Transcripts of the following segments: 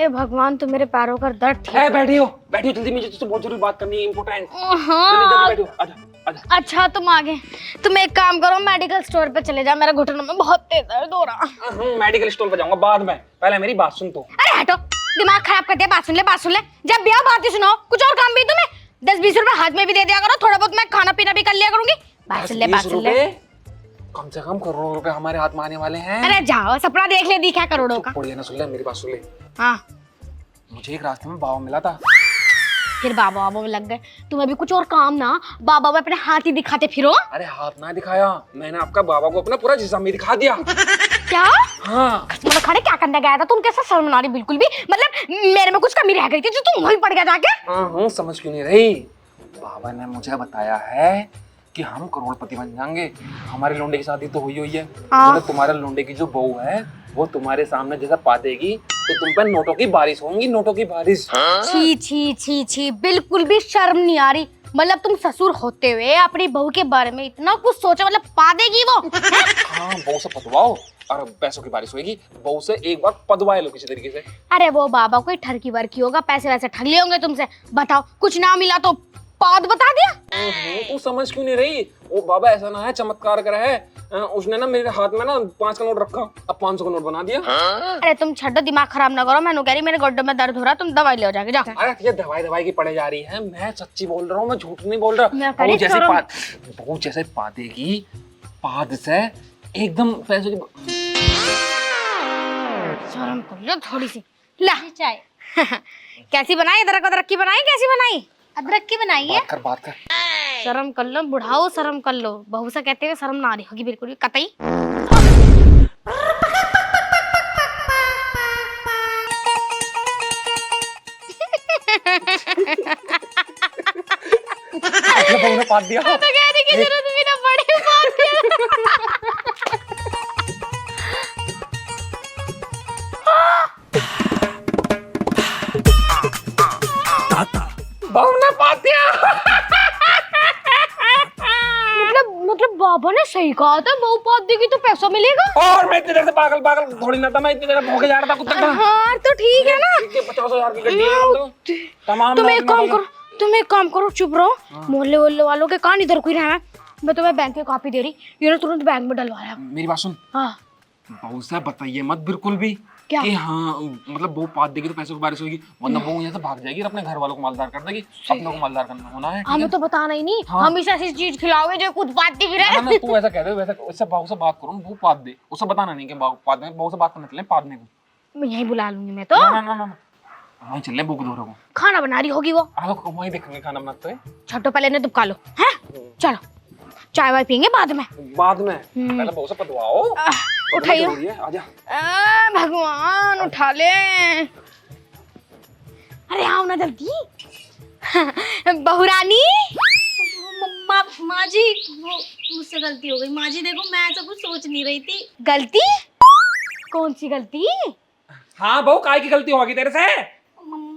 ए भगवान, तो मेरे पैरों का दर्द ठीक है। बैठियो जल्दी, मुझे तुझसे बहुत जरूरी बात करनी है, इंपॉर्टेंट। हाँ। बैठियो, आजा। अच्छा तुम आ गए। तुम एक काम करो, मेडिकल स्टोर पे चले जाओ, मेरे घुटनों में बहुत तेज दर्द हो रहा। मेडिकल स्टोर पे जाऊंगा बाद में, पहले मेरी बात सुन तो। अरे हटो, दिमाग खराब कर दिया। बात सुन ले। जब ब्याह बात ही सुनाओ, कुछ और काम भी तुम्हें 10-20 रुपए हाथ में भी दे दिया करो, थोड़ा बहुत मैं खाना पीना भी कर लिया करूंगी। बात सुन ले। कम से कम करोड़ों रुपए हमारे हाथ में आने वाले हैं। अरे जाओ, सपना देख ले, दिखा करोड़ों का। बढ़िया ना, सुन ले मेरी बात, सुन ले। हाँ, मुझे एक रास्ते में बाबा मिला था। फिर बाबा में लग गए। तुम्हें भी कुछ और काम ना, बाबा में अपने हाथ ही दिखाते फिरो। अरे हाथ ना दिखाया, मैंने आपका बाबा को अपना पूरा जिस्म ही दिखा दिया। क्या? हाँ। मतलब खाने क्या करने गया था तुम? कैसा शर्म ना रही बिल्कुल भी? मतलब मेरे में कुछ कमी रह गई थी जो तुम वहीं पड़ गया जाके? हाँ, समझ क्यों नहीं रही? बाबा ने मुझे बताया है कि हम करोड़पति बन जाएंगे। हमारे लोंडे की शादी तो हुई है। मतलब तुम्हारे लोंडे की जो बहू है वो तुम्हारे सामने जैसा पा देगी तो तुम पर नोटों की बारिश होंगी, नोटों की बारिश। छी, बिल्कुल भी शर्म नहीं आ रही। मतलब तुम ससुर होते हुए अपनी बहू के बारे में इतना कुछ सोचा, मतलब पा देगी वो? हाँ, बहू से पतवाओ और पैसों की बारिश होगी। बहू से एक बार पदवाए लो किसी तरीके से। अरे वो बाबा कोई ठरकी वर्की होगा, पैसे वैसे ठग लिए होंगे तुमसे। बताओ, कुछ ना मिला तो पाद बता दिया। तू समझ क्यों नहीं रही? वो बाबा ऐसा ना है चमत्कार कर है, उसने ना मेरे हाथ में ना 5 का नोट रखा, अब 500 का नोट बना दिया। अरे तुम छड्डो, दिमाग खराब ना करो। मैंने कह रही मेरे गोड्डे में दर्द हो रहा, तुम दवाई ले जाके जाओ। अरे ये दवाई की पड़े जा रही है, मैं सच्ची बोल रहा हूँ, मैं झूठ नहीं बोल रहा। बहू जैसे पादेगी, पाद से एकदम पैसों की। शर्म कर लो थोड़ी सी। ला चाय। कैसी बनाई? अदरक की बनाई? कैसी बनाई? अदरक की बनाई है। बात कर। शर्म कर लो बुढ़ाओ, शर्म कर लो। बहू से कहते हुए शर्म ना आ रही होगी बिल्कुल भी, कतई। बहू ने पाद दिया। तो कहने की जरूरत भी ना पड़ी, पाद दिया। बहू ने पाद दिया। मतलब बाबा ने सही कहा था, बहू पाद देगी तो पैसा मिलेगा। और मैं इतनी देर से पागल थोड़ी ना था, मैं इतनी देर भूखे जा रहा था कुत्ता का। हाँ तो ठीक है ना। 50,000 की गड्डी है तमाम। तुम एक काम करो, चुप रहो। मोहल्ले वोल्ले वालों के कान इधर कोई रहना। मैं तुम्हें बैंक की कॉपी दे रही, ये तुरंत बैंक में डलवाया। मेरी बात सुन। हाँ। बहू से बताइए मत बिल्कुल भी क्या? कि हाँ मतलब वो पाद देगी तो पैसों की बारिश होगी, वरना वो यहाँ से भाग जाएगी और अपने घर वालों को मालदार कर देगी। अपनों को मालदार करना होना है। हमें तो बताना ही नहीं। हाँ। हमेशा ऐसी चीज खिलाओगे जो खुद पादती फिरे। तू ऐसा कह रहे हो, वैसा उससे बहू से बात करो, वो पाद दे। उससे बताना नहीं कि बहू पाद दे, बहू से बात करने चले पादने को। मैं यहीं बुला लूंगी मैं तो। ना वहीं चल भूख धो रहे को। खाना बना रही होगी वो। वहीं देखेंगे खाना बनाते हुए। छठो पहले ने दुबका लो है। चलो चाय वाय पियेंगे बाद में। पहले बहू से पदवाओ। उठाइयो। आजा। भगवान उठा ले। अरे आओ ना जल्दी। बहू रानी। माँ जी, वो मुझसे गलती हो गई। माँ जी देखो, मैं ऐसा कुछ सोच नहीं रही थी। गलती? कौन सी गलती? हाँ बहू, काय की गलती होगी तेरे से?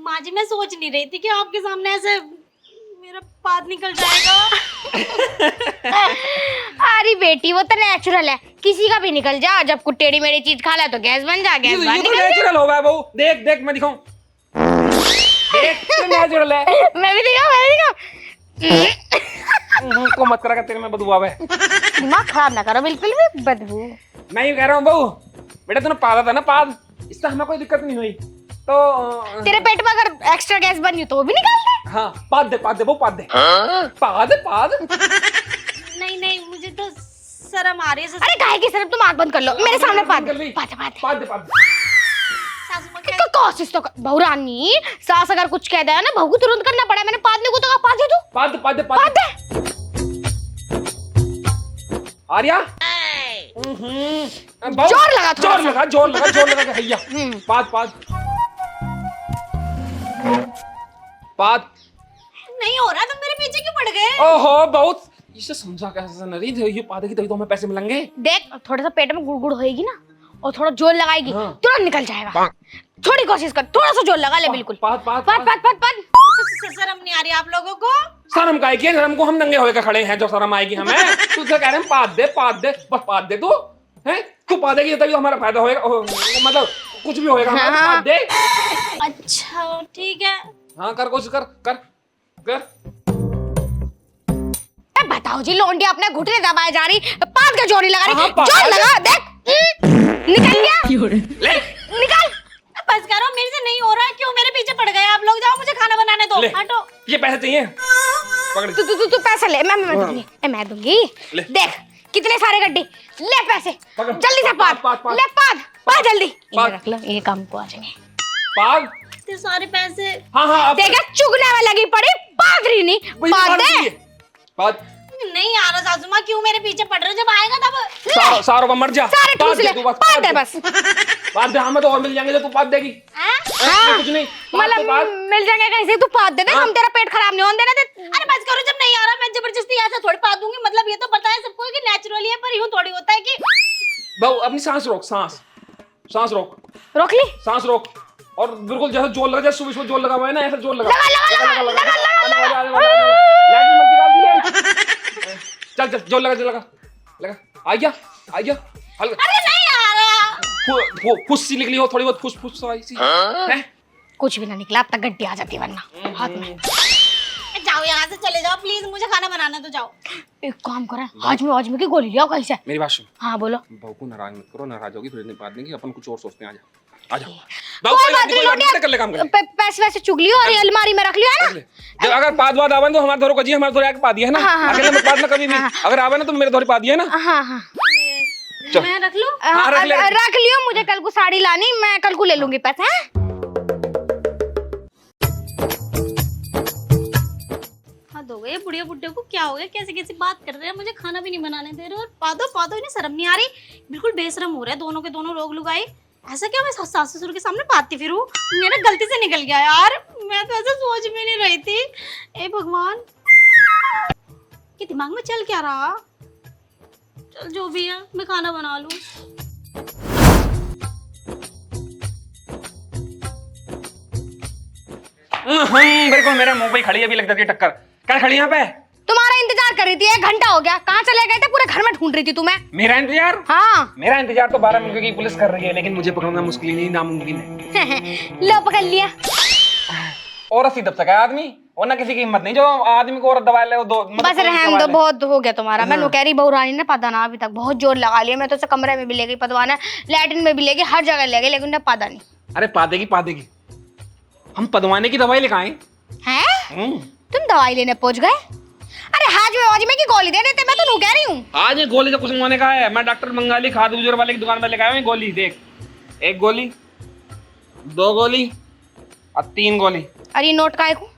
माँ जी मैं सोच नहीं रही थी कि आपके सामने ऐसे मेरा पाद निकल जाएगा। अरे बेटी वो तो नेचुरल है, किसी का भी निकल जा। जब कुछ टेढ़ी मेढ़ी चीज खा ले तो गैस बन जा, गैस बाहर निकल जा। नेचुरल हो गया बहू। देख मैं दिखाऊं। देख नेचुरल है। मैं भी दिखाऊं। को मत करा, तेरे में बदबू आवे। दिमाग खराब ना करो बिल्कुल भी, बदबू। मैं ये कह रहा हूँ बहू, बेटा तूने पादा था ना पाद, इससे हमें कोई दिक्कत नहीं हुई तो। तेरे पेट में अगर एक्स्ट्रा गैस बनी तो वो भी निकाल दे। हाँ पाद दे वो पाद दे। पाद। नहीं मुझे तो शर्म आ रही है। अरे काहे की शर्म? तुम आंख बंद कर लो, मेरे सामने पाद पाद। सासू माँ इसका कोशिश तो बहू रानी, सास अगर कुछ कह दे ना बहू को तुरंत करना पड़ा। मैंने पादने को तो कहा पाद दे तू। पाद दे। आर्या जोर लगा भैया। पाद नहीं हो रहा, तुम मेरे पीछे क्यों पड़ गए? ओहो बहुत इसे समझा कैसे नहीं थे, ये पादेगी तभी तो हमें पैसे मिलेंगे। देख थोड़ा सा पेट में गुड़गुड़ होएगी ना और थोड़ा जोर लगाएगी, तुरंत निकल जाएगा। थोड़ी कोशिश कर, थोड़ा सा जोर लगा ले। बिल्कुल पाद। शर्म नहीं आ रही आप लोगों को? शर्म काहे की? शर्म को हम नंगे होके खड़े हैं, जो शर्म आएगी हमें। तुझसे कह रहे हैं पाद दे बस पाद दे। तू है तू पादेगी तभी तो हमारा फायदा होएगा, मतलब कुछ भी होएगा हमारा। पाद दे। हाँ कर कोशिश कर कर कर। बताओ जी, लोंडी अपने घुटने दबाए जा रही, पाद का जोर नहीं लगा हाँ, रही। जोर लगा, देख निकल गया। ले निकाल। बस करो, मेरे से नहीं हो रहा है। क्यों मेरे पीछे पड़ गए आप लोग? जाओ, मुझे खाना बनाने दो। ले। हटो। ये पैसे चाहिए, पकड़। तू पैसे ले, मैं दूंगी, मैं दूंगी। ले। देख कितने सारे गड्ढे, ले पैसे पकड़। जल्दी से पाद, पाद। ले पाद जल्दी। पाद। ये रख लो, ये काम को आ जाएंगे। पाद। इतने सारे पैसे। हाँ हाँ अब देखा, चुगने में लगी पड़ी, पाद रही नहीं। पाद दे। पाद। नहीं आ रहा सासू माँ, क्यों मेरे पीछे पड़ रहे हो? जब आएगा तब। सारों का मर जा। सारे ठूस ले, पाद दे बस। पाद दे, हमें तो और मिल जाएंगे जो तू पाद देगी। हाँ, कुछ नहीं, मतलब मिल जाएंगे कहीं से, तू पाद दे दे, हम तेरा पेट खराब नहीं होने देना। अरे बस करो, जब नहीं आ रहा मैं जबरदस्ती ऐसा थोड़ी पा दूंगी। मतलब ये तो पता है सबको कि नेचुरली है, पर यूं थोड़ी होता है कि बहू अपनी सांस रोक, सांस रोक, रोक ली। सांस रोक। और बिल्कुल जैसे जोर लगा, जैसे सुबह जोर लगा हुआ है ना, ऐसा जोर लगा। लाइट मत निकाल दिए। चल चल जोर लगा, जोर लगा लगा। आ गया हल्का। अरे नहीं आ रहा। फुस सी निकली हो थोड़ी बहुत, फुस आई सी है। कुछ भी ना निकला, अब तक गड्डी आ जाती वरना हाथ में। जाओ यहाँ से, चले जाओ प्लीज, मुझे खाना बनाना तो जाओ। एक काम करें, हाजमे की गोली लिया कहीं से। मेरी बात सुन। हाँ बोलो। बहू को नाराज मत करो, नाराज होगी फिर इतनी बात नहीं कि अपन कुछ और सोचते हैं। आ जाओ कोई बात नहीं, कर ले काम कर। पैसे वैसे चुग लियो और ये अलमारी में रख लियो, है ना। जब अगर पाद वाद आवे तो हमारे धोरो को जी, हमारे धोरो आके पा दिया है ना। अकेले मत पाद ना कभी भी। अगर आवे ना तो मेरे धोरे पा दिया है ना। हाँ हाँ मैं रख लूं? हाँ, रख लियो। मुझे कल को साड़ी लानी, मैं कल को ले लूंगी पैसे। हद हो गई, बुढ़िया बुड्ढे को क्या हो गया? कैसे कैसे बात कर रहे हैं, मुझे खाना भी नहीं बनाने दे रहे। और पादो इन्हें शर्म नहीं आ रही? बिल्कुल बेशरम हो रहे हैं दोनों के दोनों लोग लुगाई। ऐसा क्या मैं सास ससुर के सामने पाती फिरूं? मेरा गलती से निकल गया यार, मैं तो ऐसा सोच भी नहीं रही थी। ए भगवान, ये दिमाग में चल क्या रहा? चल जो भी है, मैं खाना बना लूं। बिल्कुल मेरे मुंह पे खड़ी है, अभी लग जाती है टक्कर। क्या खड़ी यहाँ पे? तुम्हारा इंतजार कर रही थी, 1 घंटा हो गया। कहाँ चले गए थे? पूरे घर में ढूंढ रही थी तुम्हें। मेरा इंतजार? हाँ। मेरा इंतजार तो 12 मिनट की पुलिस कर रही है, लेकिन मुझे पकड़ना मुश्किल ही नहीं, नामुमकिन है। लो पकड़ लिया। औरत ही दब सका आदमी, और ना किसी की हिम्मत नहीं जो आदमी को औरत दबा ले। बस रहने दो, बहुत हो गया तुम्हारा। मैं कह रही बहू रानी ने पता ना अभी तक बहुत जोर लगा लिया। मैं तो उसे कमरे में भी ले गई पदवाना, लैट्रिन में भी ले गई, हर जगह ले गई, लेकिन उन्हें पता नहीं। अरे पादेगी। हम पदवाने की दवाई लेकर आए हैं? तुम दवाई लेने पहुंच गए? अरे हाजमे की गोली दे देते, मैं तो नू कह रही हूँ। आज ये गोली तो कुछ मंगवाने का है। मैं डॉक्टर बंगाली खाद गुजर वाले की दुकान में लेकर आया हूँ। गोली देख, 1 गोली, 2 गोली और 3 गोली। अरे नोट का को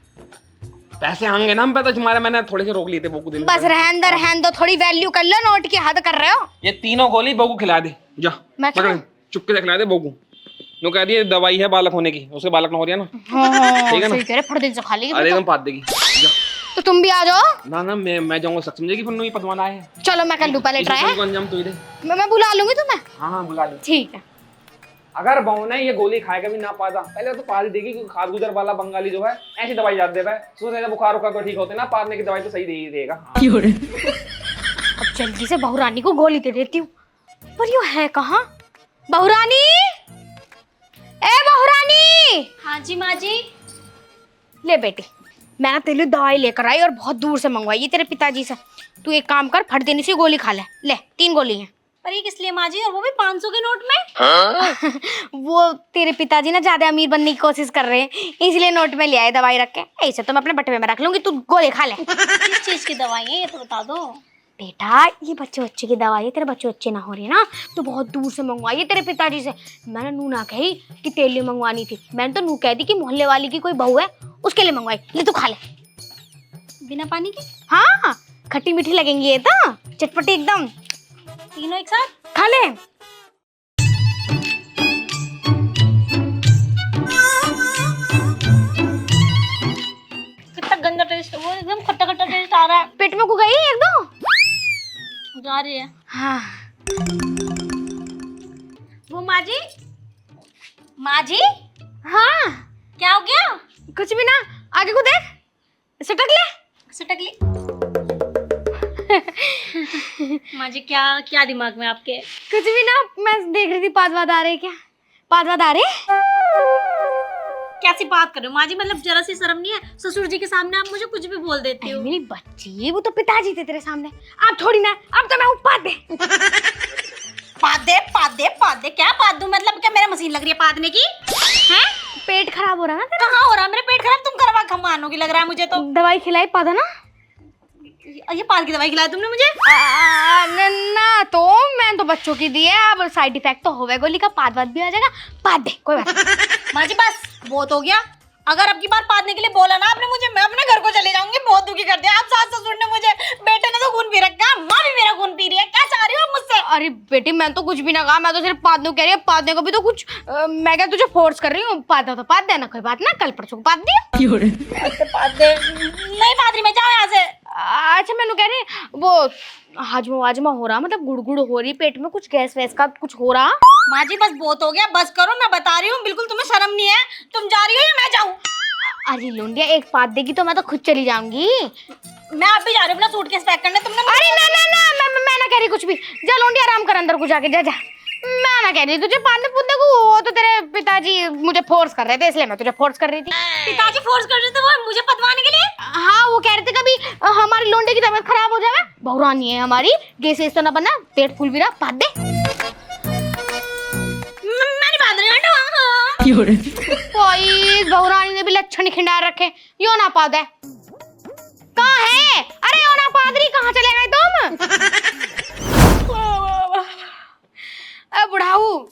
पैसे आएंगे ना हम पे, तो तुम्हारे मैंने थोड़े से रोक लिए थे बहू दिन। बस रहन दो, थोड़ी वैल्यू कर लो। नोट की हद कर रहे हो। ये तीनों गोली बहू को खिला दे, जा पकड़ चुपके से खिला दे बहू को। नो कह दिए दवाई है बालक होने की, उसे बालक ना हो रही है ना। ठीक है ना? सही कह रहे, फट दिन से खा लेगी। अरे एकदम पाद देगी। जा। तो तुम भी आ जाओ ना मैं जाऊंगा, सच समझेगी फिर ये पदवाना है। चलो मैं कर लूं पहले ट्राई। अंजाम तू ही दे। मैं बुला लूंगी तुम्हें। हाँ बुला ले। ठीक है। अगर बहू ने ये गोली खाएगा भी ना पादा, पहले तो पाद देगी, क्योंकि खाद गुजर वाला बंगाली जो है ऐसी दवाई याद देता है। सोचने बुखार उखार तो ठीक होते ना, पादने की दवाई तो सही दे ही देगा। अब जल्दी से बहू रानी को गोली दे देती हूँ। पर यो है कहाँ? बहू रानी, ए बहू रानी। हाँ जी माँ जी। ले बेटी, मैं ना तेरे लिए दवाई लेकर आई और बहुत दूर से मंगवाई है तेरे पिताजी से। तू एक काम कर, फट देने से गोली खा ले 3 गोली हैं। पर ये किस लिए माँ जी, और वो भी 500 के नोट में? वो तेरे पिताजी ना ज्यादा अमीर बनने की कोशिश कर रहे हैं, इसलिए नोट में ले आए दवाई रख के। ऐसे तो मैं अपने बटवे में रख लूंगी, तू गोली खा ले। किस चीज की दवाई है ये तो बता दो। बेटा ये बच्चे की दवाई है, तेरे बच्चे ना हो रही ना, तो बहुत दूर से मंगवाई है तेरे पिताजी से। मैंने नू ना कही कि तेरे लिए मंगवानी थी, मैंने तो नू कह दी कि मोहल्ले वाली की कोई बहू है उसके लिए मंगवाई। ले तू खा ले। बिना पानी के? हाँ, खट्टी मीठी लगेंगी ये तो, चटपटी एकदम। तीनों एक साथ खा ले। कितना गंदा टेस्ट, वो एकदम खट्टा खट्टा टेस्ट आ रहा है। पेट में को गई एकदम जा रही है। हाँ। वो माँ जी हाँ क्या हो गया? कुछ भी ना, आगे को देख, सटक ले। माँ जी क्या दिमाग में आपके? कुछ भी ना, मैं देख रही थी पाद वाद आ रहे क्या। पाद वाद आ रहे कैसी बात कर रहे हो माँ जी, मतलब जरा सी शर्म नहीं है? ससुर जी के सामने आप मुझे कुछ भी बोल देती हो। मेरी बच्ची, वो तो पिताजी थे तेरे सामने, आप थोड़ी ना, अब तो मैं ऊपर दे। पाद दे क्या पाद दूं? मतलब क्या मेरा मशीन लग रही है पादने की? हैं? पेट खराब हो रहा ना तेरा? कहाँ हो रहा मेरे पेट खराब? तुम करवा खमानोगी लग रहा है मुझे तो। दवाई खिलाई पादा ना? ये पाद की दवाई खिलाई तुमने मुझे? ना तो मैं तो बच्चों की दी है, अब साइड इफेक्ट तो होवे गोली का, पाद वाद भी आ जाएगा, पाद दे कोई बात नहीं। माँ जी बस बहुत हो गया। अगर अब की बार पादने के लिए बोला ना आपने मुझे, मैं अपने घर को चले जाऊंगी। बहुत दुखी कर दिया आप सास ससुर ने मुझे। बेटे ने तो खून पी रखा, माँ भी मेरा खून पी रही है। क्या चाह रही हो आप मुझसे? अरे बेटी, मैं तो कुछ भी ना कहा, मैं तो सिर्फ पादने को कह रही हूँ। पादने को भी तो कुछ मैं क्या तुझे फोर्स कर रही हूँ? पादा तो पाद देना, कोई बात ना, कल परसों को पाद दिया। पाद दे। नहीं पाद रही मैं, जाओ यहाँ से। अच्छा मैंने कह रही वो हाजमा वाजमा हो रहा, मतलब गुड़गुड़ हो रही पेट में, कुछ गैस वैस का कुछ हो रहा? माँ जी बस बहुत हो गया, बस करो। मैं बता रही हूँ, बिल्कुल तुम्हें शर्म नहीं है। तुम जा रही हो या मैं जाऊँ? अरे लुंडिया, एक पाद देगी तो मैं तो खुद चली जाऊंगी। मैं आप भी जा रही हूँ अपना सूटकेस पैक करने। तुमने अरे ना ना ना, मैं ना कह रही कुछ भी। जा लुंडिया, आराम कर अंदर को जाके, जा जा। मैं ना कह रही तुझे पादने पूदने को, वो तो तेरे पिताजी मुझे फोर्स कर रहे थे, इसलिए मैं तुझे फोर्स कर रही थी। पिताजी फोर्स कर रहे थे वो मुझे पदवाने के लिए? हाँ, वो कह रहे थे कभी हमारी लोंडे की तबीयत खराब हो जाए, बहुरानी है हमारी, गैस तो ना बना, पेट फूल भी रहा, पाद दे। मैं नहीं बांध रही हूँ। कोई बहुरानी ने भी लक्षण खिंडा रखे, यो ना पाद है। कहाँ है? अरे यो ना पादरी, कहाँ चले गए तुम? बुढ़ाऊ,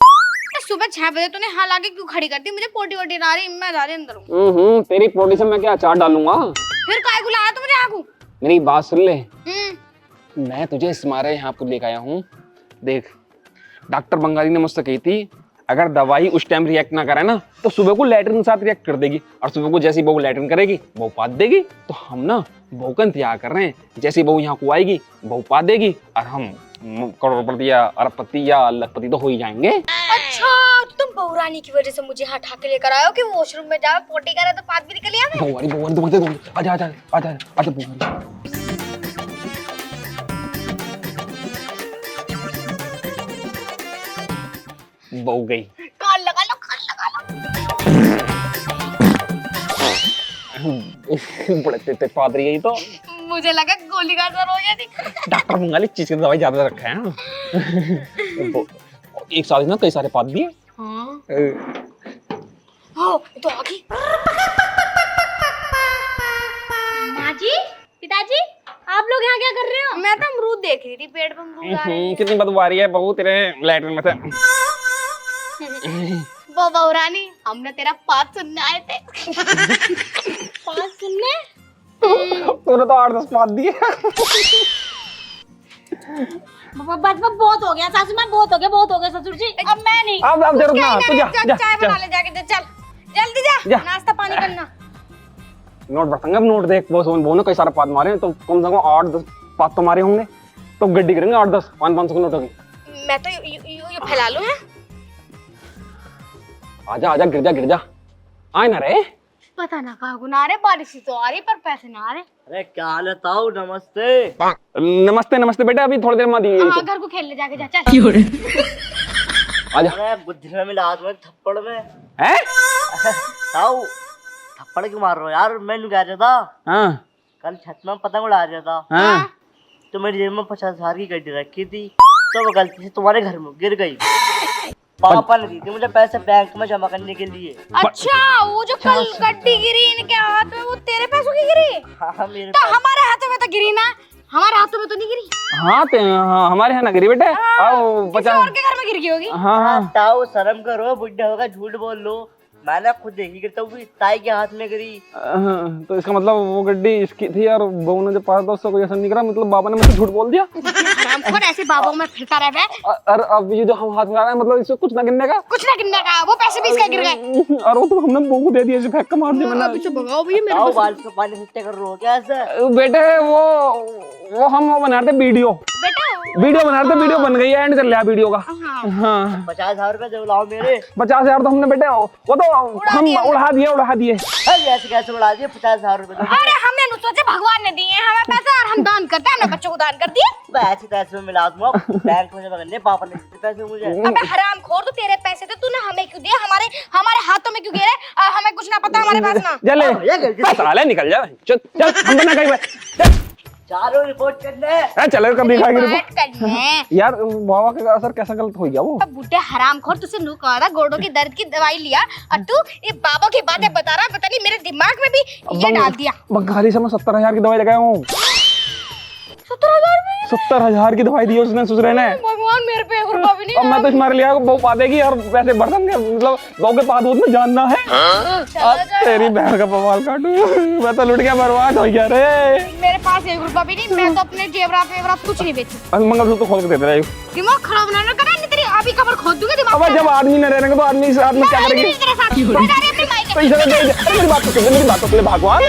सुबह 6 बजे तूने हाल आके क्यों खड़ी कर दी? मुझे पोटी वोटी ना रही, मैं जा रही अंदर हूँ। तेरी पोटी से मैं क्या अचार डालूंगा? फिर काय को लाया तू मुझे आगू? मेरी बात सुन ले, मैं तुझे इस मारे यहाँ पर लेकर आया हूँ। देख, डॉक्टर बंगाली ने मुझसे कही थी अगर दवाई उस टाइम रिएक्ट ना करे ना तो सुबह को लैट्रिन के साथ रिएक्ट कर देगी, और सुबह को जैसी बहू लैट्रिन करेगी बहू पाद देगी। तो हम ना बहू का इंतजार कर रहे हैं, जैसी बहू यहाँ को आएगी बहू पाद देगी और हम करोड़पति या अरबपति या लखपति तो हो ही जाएंगे। अच्छा, तुम बहुरानी की वजह से मुझे हटा के लेकर आए हो कि वॉशरूम में जाओ पोटी करे तो पाद भी निकल आवे? बहुआरी आजा आजा आजा आजा बहुआरी। बहू गई। कान लगा लो, कान लगा लो। बड़े तेज पादरी है तो। मुझे लगा गोली का असर हो गया थी। डॉक्टर बंगाली चीज की दवाई ज्यादा रखा है ना। एक साल ना कई सारे पाद दिए। हाँ। हो तो आगे। माँ जी, पिताजी, आप लोग यहाँ क्या कर रहे हो? मैं तो अमरूद देख रही थी, पेड़ पे अमरूद आ रहे हैं। कितनी बदबू आ रही है बहू तेरे लैट्रिन में से। वो बहुरानी, हमने तेरा पाद सुनने आए थे। पाद सुनने? तूने तो 8-10 पाद दिए। बस बहुत हो गया सासू माँ, बहुत हो गया ससुर जी, अब मैं नहीं। अब जरूर ना, तू जा चाय बना ले जाके, चल जल्दी जा, नाश्ता पानी करना। नोट बरतेंगे अब, नोट देख वो ने कई सारे पाद मारे तो कम से कम 8-10 पाद तो मारे होंगे, तो गड्डी करेंगे 8-10 500 के नोट होगी। मैं तो ये फैला लूं। है आजा आजा, गिर जा आए ना रे। पता ना कहाँ गुना रहे, बारिश ही तो आ रही पर पैसे ना आ रहे। अरे क्या हाल है ताऊ? नमस्ते। नमस्ते बेटा, अभी थोड़ी देर में दिए। हाँ, घर को खेलने जाके जा, चल। आजा। अरे बुद्धि में मिला तुम्हें थप्पड़ में। हैं? ताऊ थप्पड़ क्यों मार रहे हो यार? मैंने कह रहा था हाँ कल छत में पतंग उड़ा रहा था, हाँ। तो मेरी जेब में 50,000 की गड्डी रखी थी, तो वो गलती से तुम्हारे घर में गिर गई। पापा ने दी थी मुझे पैसे बैंक में जमा करने के लिए। अच्छा, वो जो कल गड्डी गिरी इनके हाथ में, वो तेरे पैसों की गिरी? हाँ मेरे तो हमारे हाथों में तो गिरी ना, हमारे हाथों में तो नहीं गिरी। हाँ हमारे यहाँ ना गिरी बेटे। आओ किसी और के घर में गिर गई होगी। हाँ ताऊ शर्म करो, बुढ़ा होगा झूठ बोल लो। मैंने खुद देखी गिरता हुई, ताई के हाथ में गिरी। तो इसका मतलब वो गड्डी इसकी थी और बहू ने जो पाया था उससे कोई असर नहीं करा, मतलब बाबा ने मुझे झूठ बोल दिया। हरामखोर, ऐसे बाबों में फिरता रह बे। और अब ये जो हम हाथ में आ रहे हैं मतलब इससे कुछ ना गिरने का, कुछ ना गिरने का, वो पैसे भी इसके गिर गए। और वो तो हमने बहू को दे दिया, इसे फेंक के मार दिया मैंने। अभी तो भगाओ भैया मेरे ताऊ को। बाल से पानी छींटे कर रहे हो क्या ऐसे? बेटे वो हम बना रहे थे वीडियो बना रहे थे, वीडियो बन गई है, एंड चल रहा है वीडियो का। हाँ 50,000 रुपए दे लाओ मेरे। 50,000 तो हमने बेटे वो तो हम उड़ा दिए। अरे ऐसे कैसे उड़ा दिए 50,000 रुपए? अरे हमने नु सोचे भगवान ने दिए हैं हमें पैसे, और हम दान करते हैं, हमने बच्चों को दान कर दिए। ऐसे पैसे में मिला दूंगा बैंक में जमा करने, पापा ने दिए पैसे मुझे। अबे हरामखोर, तो तेरे पैसे थे, तूने हमें क्यों दिए? हमारे हाथों में क्यों गिरे? हमें कुछ ना पता हमारे पास ना। चले भैया गलती से- साले निकल जा चल चल हम बना कहीं चल चारों रिपोर्ट करने। चले कभी खाएगी बात करने यार बाबा का असर कैसा गलत हो गया वो। अब बुढ़े हरामखोर तुझसे नु कहा था गोडों की दर्द की दवाई लिया और तू ये बाबा की बातें बता रहा, पता नहीं मेरे दिमाग में भी ये डाल दिया। बंगाली से मैं 70,000 की दवाई लगाया हूँ। 70,000 में 70,000 की दवाई दी उसने ससुरे ने। भगवान मेरे पे एक रुपया भी नहीं। अब मैं तो तुम्हारे लिए बहू पा देगी और वैसे बर्तन के मतलब बहू के पास में जानना है। अब तेरी बहन का बवाल काटू मैं तो लुट गया बर्बाद हो गया रे। मेरे पास एक रुपया भी नहीं, मैं तो अपने जेवरात कुछ नहीं बेचू। मंगलसूत्र खोल के देते रहे। दिमाग खराब ना करा, नहीं तेरी अभी कबर खोद दूंगी दिमाग। अब जब आदमी न रहेंगे तो आदमी से आदमी क्या करेगी? तेरे साथ मैं जा रही हूँ अपनी मायके। तो इसे मेरी बात तो सुन, मेरी बात तो सुन भगवान।